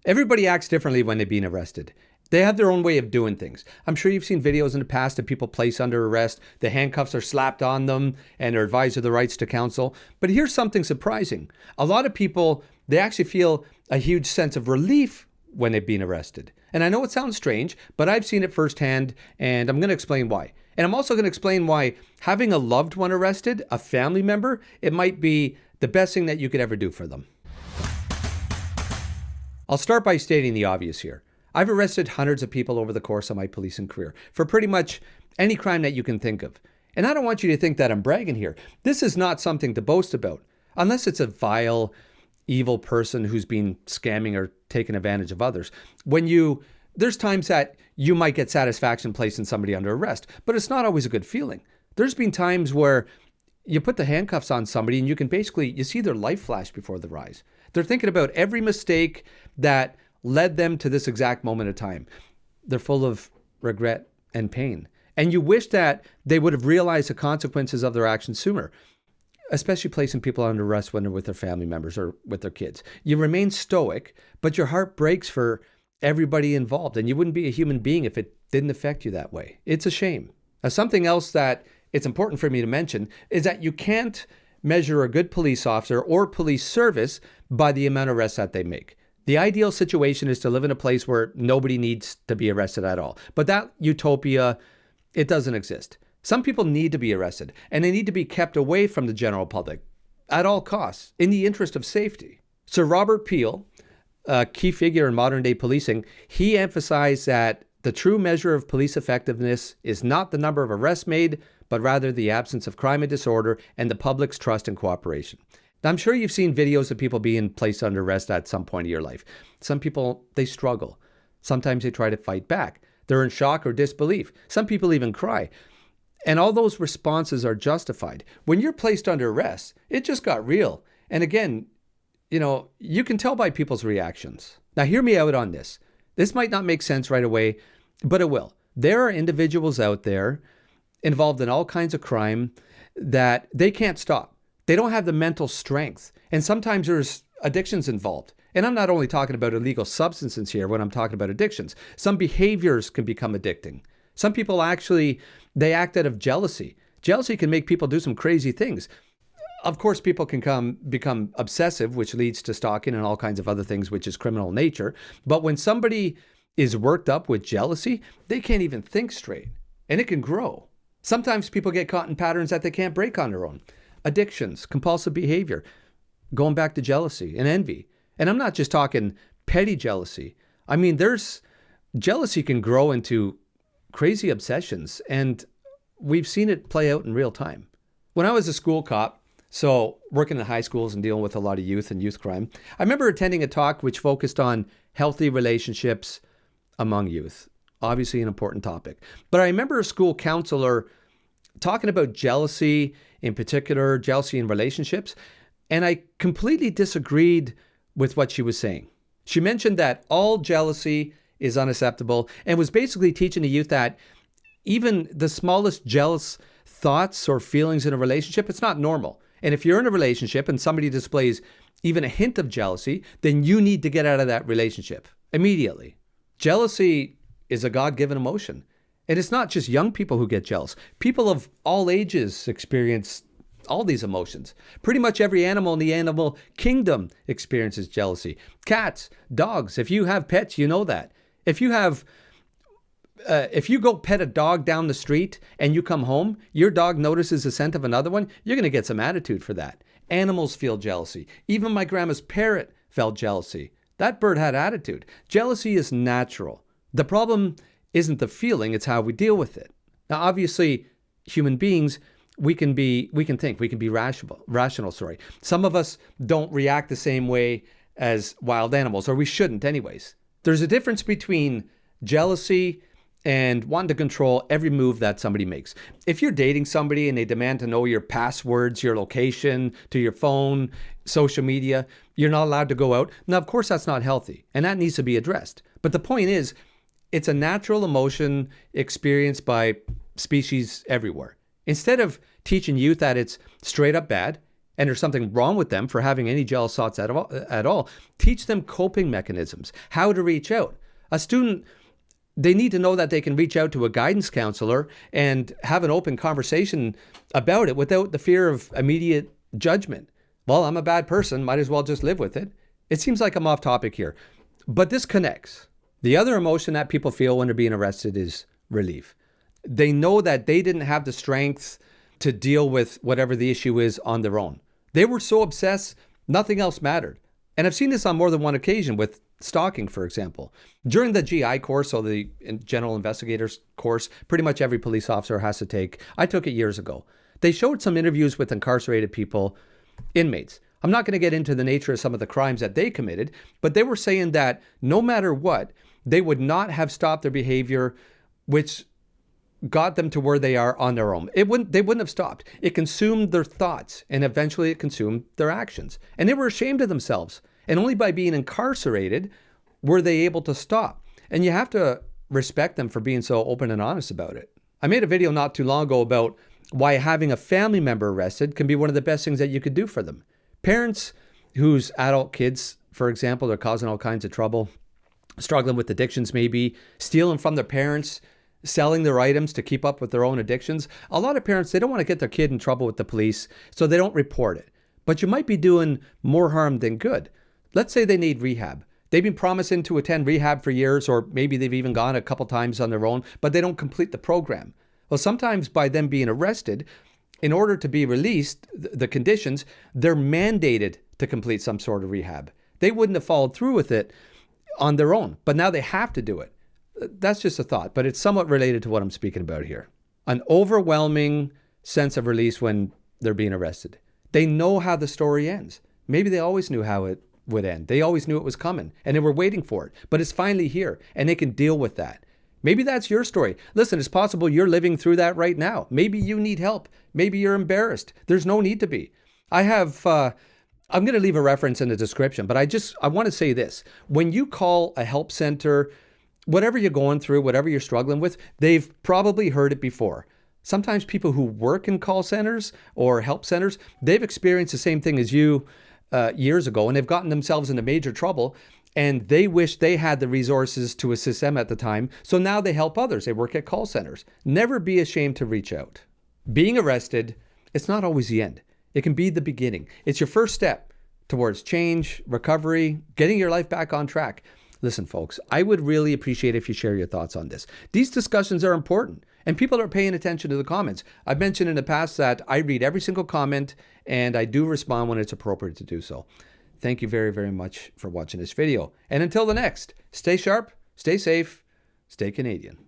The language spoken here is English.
Everybody acts differently when they're being arrested. They have their own way of doing things. I'm sure you've seen videos in the past of people placed under arrest. The handcuffs are slapped on them and they're advised of the rights to counsel. But here's something surprising. A lot of people, they actually feel a huge sense of relief when they've been arrested. And I know it sounds strange, but I've seen it firsthand, and I'm going to explain why. And I'm also going to explain why having a loved one arrested, a family member, it might be the best thing that you could ever do for them. I'll start by stating the obvious here. I've arrested hundreds of people over the course of my policing career for pretty much any crime that you can think of. And I don't want you to think that I'm bragging here. This is not something to boast about, unless it's a vile, evil person who's been scamming or taking advantage of others. There's times that you might get satisfaction placing somebody under arrest, but it's not always a good feeling. There's been times where you put the handcuffs on somebody and you see their life flash before their eyes. They're thinking about every mistake that led them to this exact moment of time. They're full of regret and pain. And you wish that they would have realized the consequences of their actions sooner, especially placing people under arrest when they're with their family members or with their kids. You remain stoic, but your heart breaks for everybody involved. And you wouldn't be a human being if it didn't affect you that way. It's a shame. Now, something else that it's important for me to mention is that you can't measure a good police officer or police service by the amount of arrests that they make. The ideal situation is to live in a place where nobody needs to be arrested at all. But that utopia, it doesn't exist. Some people need to be arrested, and they need to be kept away from the general public at all costs in the interest of safety. Sir Robert Peel, a key figure in modern day policing, he emphasized that the true measure of police effectiveness is not the number of arrests made, but rather the absence of crime and disorder and the public's trust and cooperation. Now, I'm sure you've seen videos of people being placed under arrest at some point in your life. Some people, they struggle. Sometimes they try to fight back. They're in shock or disbelief. Some people even cry. And all those responses are justified. When you're placed under arrest, it just got real. And again, you can tell by people's reactions. Now, hear me out on this. This might not make sense right away, but it will. There are individuals out there involved in all kinds of crime that they can't stop. They don't have the mental strength. And sometimes there's addictions involved. And I'm not only talking about illegal substances here when I'm talking about addictions. Some behaviors can become addicting. Some people they act out of jealousy. Jealousy can make people do some crazy things. Of course, people can become obsessive, which leads to stalking and all kinds of other things, which is criminal in nature. But when somebody is worked up with jealousy, they can't even think straight. And it can grow. Sometimes people get caught in patterns that they can't break on their own. Addictions, compulsive behavior, going back to jealousy and envy. And I'm not just talking petty jealousy. I mean, jealousy can grow into crazy obsessions, and we've seen it play out in real time. When I was a school cop, so working in high schools and dealing with a lot of youth and youth crime, I remember attending a talk which focused on healthy relationships among youth. Obviously an important topic. But I remember a school counselor talking about jealousy, in particular, jealousy in relationships, and I completely disagreed with what she was saying. She mentioned that all jealousy is unacceptable and was basically teaching the youth that even the smallest jealous thoughts or feelings in a relationship, it's not normal. And if you're in a relationship and somebody displays even a hint of jealousy, then you need to get out of that relationship immediately. Jealousy is a God-given emotion. And it's not just young people who get jealous. People of all ages experience all these emotions. Pretty much every animal in the animal kingdom experiences jealousy. Cats, dogs, if you have pets, you know that. If you go pet a dog down the street and you come home, your dog notices the scent of another one, you're going to get some attitude for that. Animals feel jealousy. Even my grandma's parrot felt jealousy. That bird had attitude. Jealousy is natural. The problem isn't the feeling, it's how we deal with it. Now, obviously, human beings, we can be rational. Some of us don't react the same way as wild animals, or we shouldn't anyways. There's a difference between jealousy and wanting to control every move that somebody makes. If you're dating somebody and they demand to know your passwords, your location, to your phone, social media, you're not allowed to go out. Now, of course, that's not healthy, and that needs to be addressed. But the point is, it's a natural emotion experienced by species everywhere. Instead of teaching youth that it's straight up bad, and there's something wrong with them for having any jealous thoughts at all, teach them coping mechanisms, how to reach out. A student, they need to know that they can reach out to a guidance counselor and have an open conversation about it without the fear of immediate judgment. Well, I'm a bad person, might as well just live with it. It seems like I'm off topic here, but this connects. The other emotion that people feel when they're being arrested is relief. They know that they didn't have the strength to deal with whatever the issue is on their own. They were so obsessed, nothing else mattered. And I've seen this on more than one occasion with stalking, for example. During the GI course, or the General Investigators course, pretty much every police officer has to take. I took it years ago. They showed some interviews with incarcerated people, inmates. I'm not going to get into the nature of some of the crimes that they committed, but they were saying that no matter what, they would not have stopped their behavior, which got them to where they are on their own. They wouldn't have stopped. It consumed their thoughts, and eventually it consumed their actions. And they were ashamed of themselves. And only by being incarcerated were they able to stop. And you have to respect them for being so open and honest about it. I made a video not too long ago about why having a family member arrested can be one of the best things that you could do for them. Parents whose adult kids, for example, are causing all kinds of trouble, struggling with addictions maybe, stealing from their parents, selling their items to keep up with their own addictions. A lot of parents, they don't want to get their kid in trouble with the police, so they don't report it. But you might be doing more harm than good. Let's say they need rehab. They've been promising to attend rehab for years, or maybe they've even gone a couple times on their own, but they don't complete the program. Well, sometimes by them being arrested, in order to be released, the conditions, they're mandated to complete some sort of rehab. They wouldn't have followed through with it on their own, but now they have to do it. That's just a thought, but it's somewhat related to what I'm speaking about here. An overwhelming sense of release when they're being arrested. They know how the story ends. Maybe they always knew how it would end. They always knew it was coming and they were waiting for it, but it's finally here and they can deal with that. Maybe that's your story. Listen, it's possible you're living through that right now. Maybe you need help. Maybe you're embarrassed. There's no need to be. I'm going to leave a reference in the description, but I want to say this. When you call a help center, whatever you're going through, whatever you're struggling with, they've probably heard it before. Sometimes people who work in call centers or help centers, they've experienced the same thing as you years ago, and they've gotten themselves into major trouble, and they wish they had the resources to assist them at the time. So now they help others. They work at call centers. Never be ashamed to reach out. Being arrested, it's not always the end. It can be the beginning. It's your first step towards change, recovery, getting your life back on track. Listen, folks, I would really appreciate if you share your thoughts on this. These discussions are important, and people are paying attention to the comments. I've mentioned in the past that I read every single comment, and I do respond when it's appropriate to do so. Thank you very, very much for watching this video. And until the next, stay sharp, stay safe, stay Canadian.